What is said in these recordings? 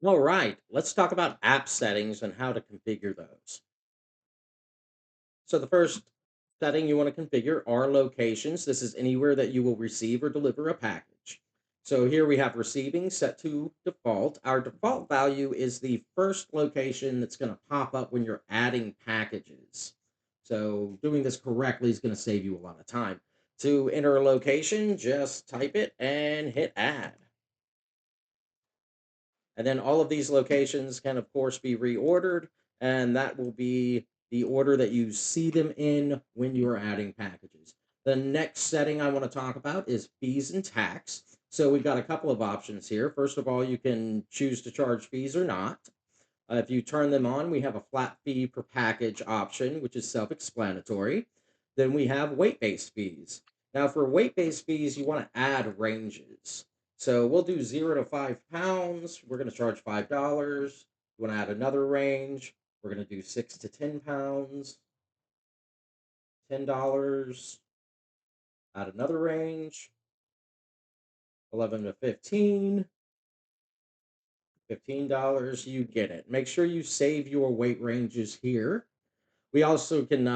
All right, let's talk about app settings and how to configure those. So, the first setting you want to configure are locations. This is anywhere that you will receive or deliver a package. So, here we have receiving set to default. Our default value is the first location that's going to pop up when you're adding packages. So, doing this correctly is going to save you a lot of time. To enter a location, just type it and hit add. And then all of these locations can, of course, be reordered, and that will be the order that you see them in when you're adding packages. The next setting I want to talk about is fees and tax. So we've got a couple of options here. First of all, you can choose to charge fees or not. If you turn them on, we have a flat fee per package option, which is self explanatory. Then we have weight based fees. Now, for weight based fees, you want to add ranges. So we'll do 0 to 5 pounds. We're going to charge $5. You want to add another range. We're going to do 6 to 10 pounds, $10. Add another range, 11 to 15, $15. You get it. Make sure you save your weight ranges here. We also can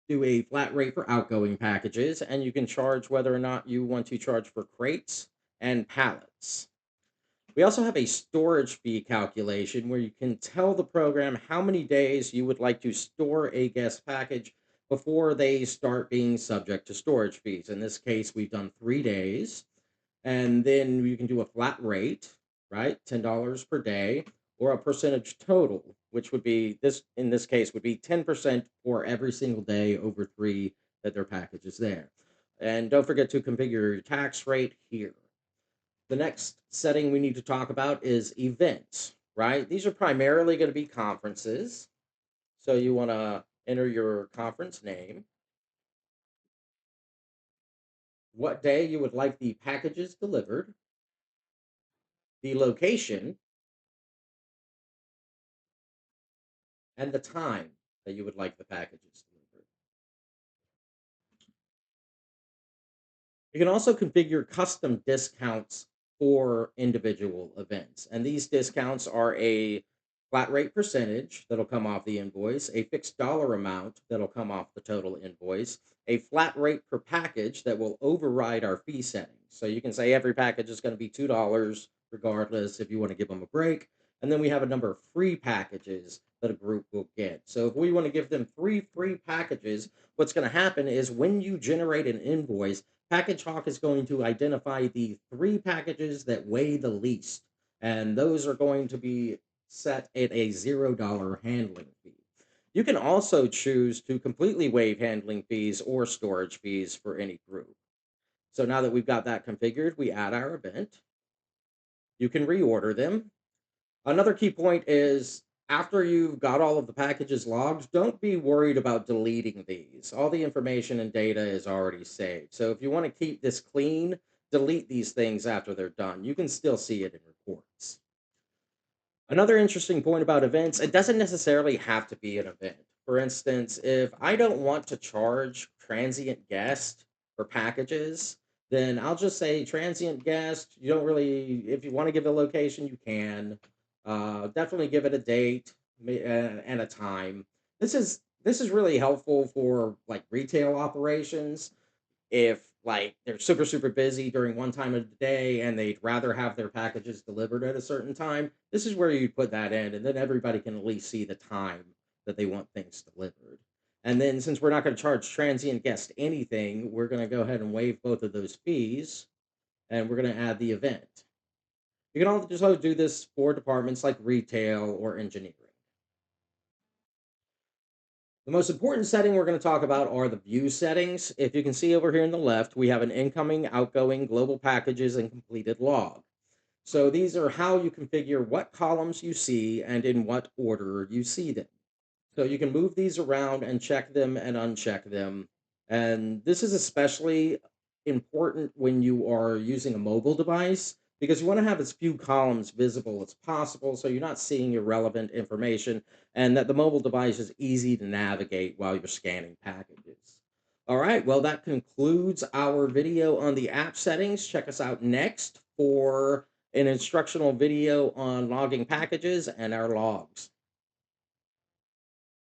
do a flat rate for outgoing packages, and you can charge whether or not you want to charge for crates and pallets. We also have a storage fee calculation where you can tell the program how many days you would like to store a guest package before they start being subject to storage fees. In this case, we've done 3 days. And then you can do a flat rate, right? $10 per day, or a percentage total, which would be this in this case would be 10% for every single day over three that their package is there. And don't forget to configure your tax rate here. The next setting we need to talk about is events, right? These are primarily going to be conferences. So you want to enter your conference name, what day you would like the packages delivered, the location, and the time that you would like the packages delivered. You can also configure custom discounts for individual events. And these discounts are a flat rate percentage that'll come off the invoice, a fixed dollar amount that'll come off the total invoice, a flat rate per package that will override our fee settings. So you can say every package is going to be $2 regardless if you want to give them a break. And then we have a number of free packages that a group will get. So if we want to give them 3 free packages, what's going to happen is when you generate an invoice, PackageHawk is going to identify the 3 packages that weigh the least, and those are going to be set at a $0 handling fee. You can also choose to completely waive handling fees or storage fees for any group. So now that we've got that configured, we add our event. You can reorder them. Another key point is after you've got all of the packages logged, don't be worried about deleting these. All the information and data is already saved. So if you want to keep this clean, delete these things after they're done. You can still see it in reports. Another interesting point about events, it doesn't necessarily have to be an event. For instance, if I don't want to charge transient guest for packages, then I'll just say transient guest. You don't really, if you want to give a location, you can. Definitely give it a date and a time. This is really helpful for like retail operations if like they're super busy during one time of the day and they'd rather have their packages delivered at a certain time, this is where you put that in, and then everybody can at least see the time that they want things delivered. And then since we're not going to charge transient guest anything, we're going to go ahead and waive both of those fees, and we're going to add the event. You can also do this for departments like retail or engineering. The most important setting we're going to talk about are the view settings. If you can see over here in the left, we have an incoming, outgoing, global packages, and completed log. So these are how you configure what columns you see and in what order you see them. So you can move these around and check them and uncheck them. And this is especially important when you are using a mobile device because you want to have as few columns visible as possible so you're not seeing irrelevant information and that the mobile device is easy to navigate while you're scanning packages. All right, well, that concludes our video on the app settings. Check us out next for an instructional video on logging packages, and our logs.